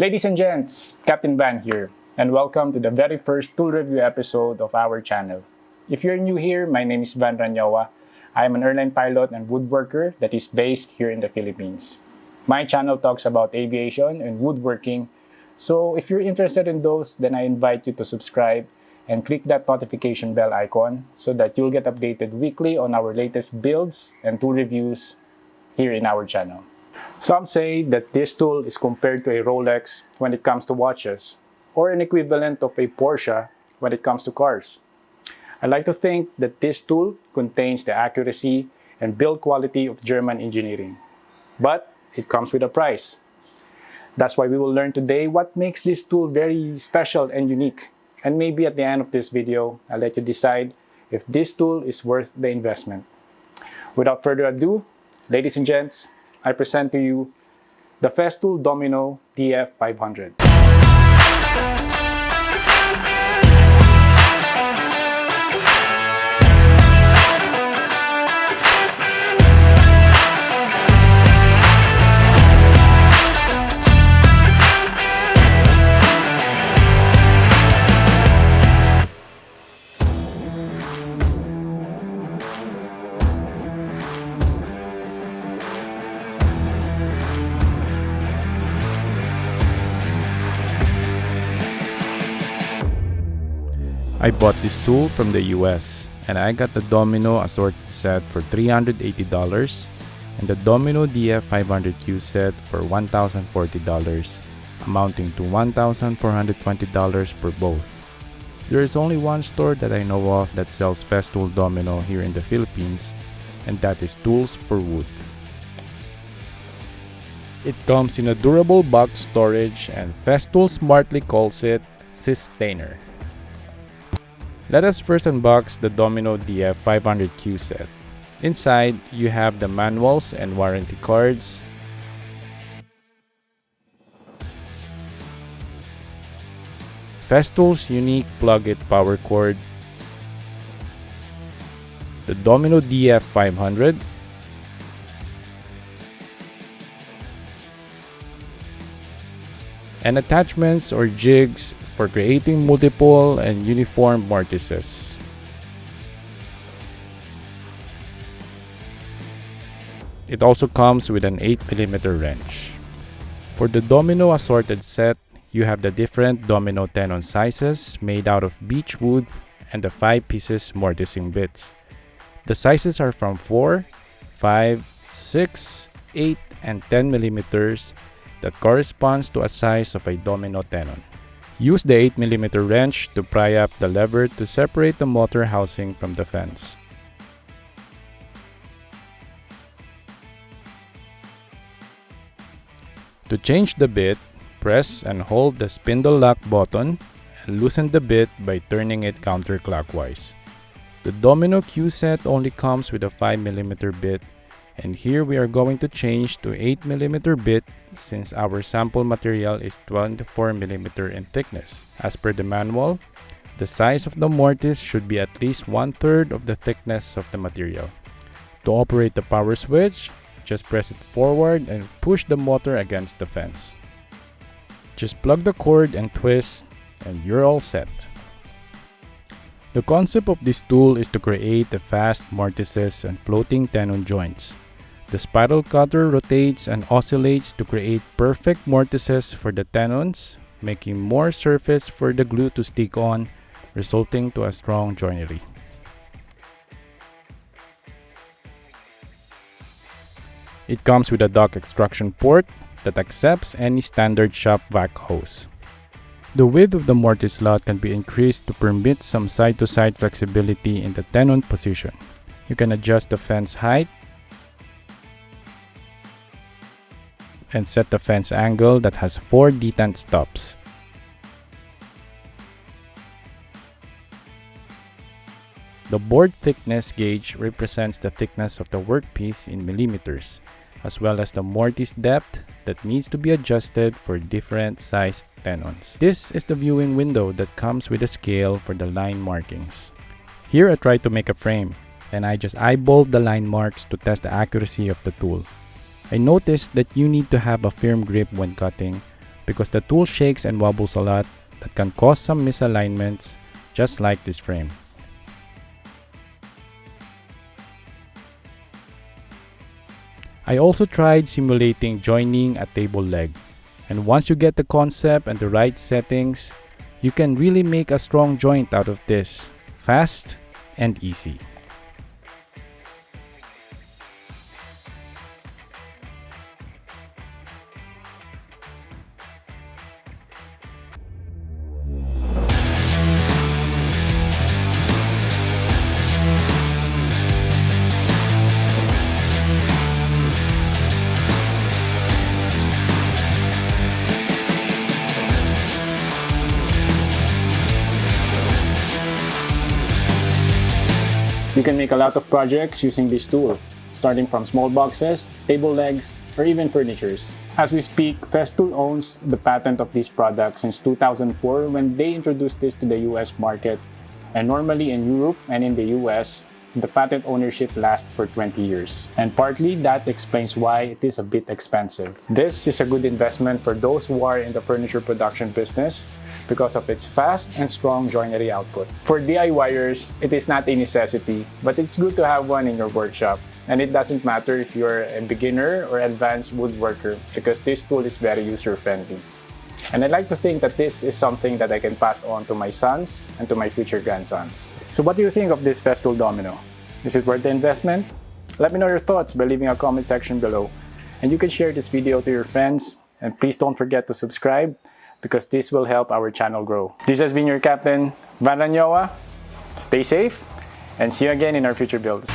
Ladies and gents, Captain Van here, and welcome to the very first tool review episode of our channel. If you're new here, my name is Van Ranyawa. I am an airline pilot and woodworker that is based here in the Philippines. My channel talks about aviation and woodworking, so if you're interested in those, then I invite you to subscribe and click that notification bell icon so that you'll get updated weekly on our latest builds and tool reviews here in our channel. Some say that this tool is compared to a Rolex when it comes to watches, or an equivalent of a Porsche when it comes to cars. I like to think that this tool contains the accuracy and build quality of German engineering. But it comes with a price. That's why we will learn today what makes this tool very special and unique. And maybe at the end of this video, I'll let you decide if this tool is worth the investment. Without further ado, ladies and gents, I present to you the Festool Domino DF500. I bought this tool from the US, and I got the Domino assorted set for $380 and the Domino DF500Q set for $1,040, amounting to $1,420 per both. There is only one store that I know of that sells Festool Domino here in the Philippines, and that is Tools for Wood. It comes in a durable box storage, and Festool smartly calls it Sustainer. Let us first unbox the Domino DF500Q set. Inside, you have the manuals and warranty cards, Festool's unique plug-it power cord, the Domino DF500, and attachments or jigs for creating multiple and uniform mortises. It also comes with an 8mm wrench. For the Domino assorted set, you have the different Domino tenon sizes made out of beech wood and the 5 pieces mortising bits. The sizes are from 4, 5, 6, 8, and 10mm that corresponds to a size of a Domino tenon. Use the 8mm wrench to pry up the lever to separate the motor housing from the fence. To change the bit, press and hold the spindle lock button and loosen the bit by turning it counterclockwise. The Domino Q set only comes with a 5mm bit, and here we are going to change to 8mm bit since our sample material is 24mm in thickness. As per the manual, the size of the mortise should be at least 1/3 of the thickness of the material. To operate the power switch, just press it forward and push the motor against the fence. Just plug the cord and twist, and you're all set. The concept of this tool is to create the fast mortises and floating tenon joints. The spiral cutter rotates and oscillates to create perfect mortises for the tenons, making more surface for the glue to stick on, resulting to a strong joinery. It comes with a duct extraction port that accepts any standard shop vac hose. The width of the mortise slot can be increased to permit some side-to-side flexibility in the tenon position. You can adjust the fence height and set the fence angle that has 4 detent stops. The board thickness gauge represents the thickness of the workpiece in millimeters, as well as the mortise depth that needs to be adjusted for different sized tenons. This is the viewing window that comes with a scale for the line markings. Here I tried to make a frame, and I just eyeballed the line marks to test the accuracy of the tool. I noticed that you need to have a firm grip when cutting, because the tool shakes and wobbles a lot that can cause some misalignments, just like this frame. I also tried simulating joining a table leg, and once you get the concept and the right settings, you can really make a strong joint out of this, fast and easy. You can make a lot of projects using this tool, starting from small boxes, table legs, or even furnitures. As we speak, Festool owns the patent of this product since 2004 when they introduced this to the US market. And normally in Europe and in the US, the patent ownership lasts for 20 years. And partly that explains why it is a bit expensive. This is a good investment for those who are in the furniture production business because of its fast and strong joinery output. For DIYers, it is not a necessity, but it's good to have one in your workshop. And it doesn't matter if you're a beginner or advanced woodworker because this tool is very user-friendly. And I'd like to think that this is something that I can pass on to my sons and to my future grandsons. So what do you think of this Festool Domino? Is it worth the investment? Let me know your thoughts by leaving a comment section below. And you can share this video to your friends. And please don't forget to subscribe because this will help our channel grow. This has been your Captain, Van Ranyowa. Stay safe and see you again in our future builds.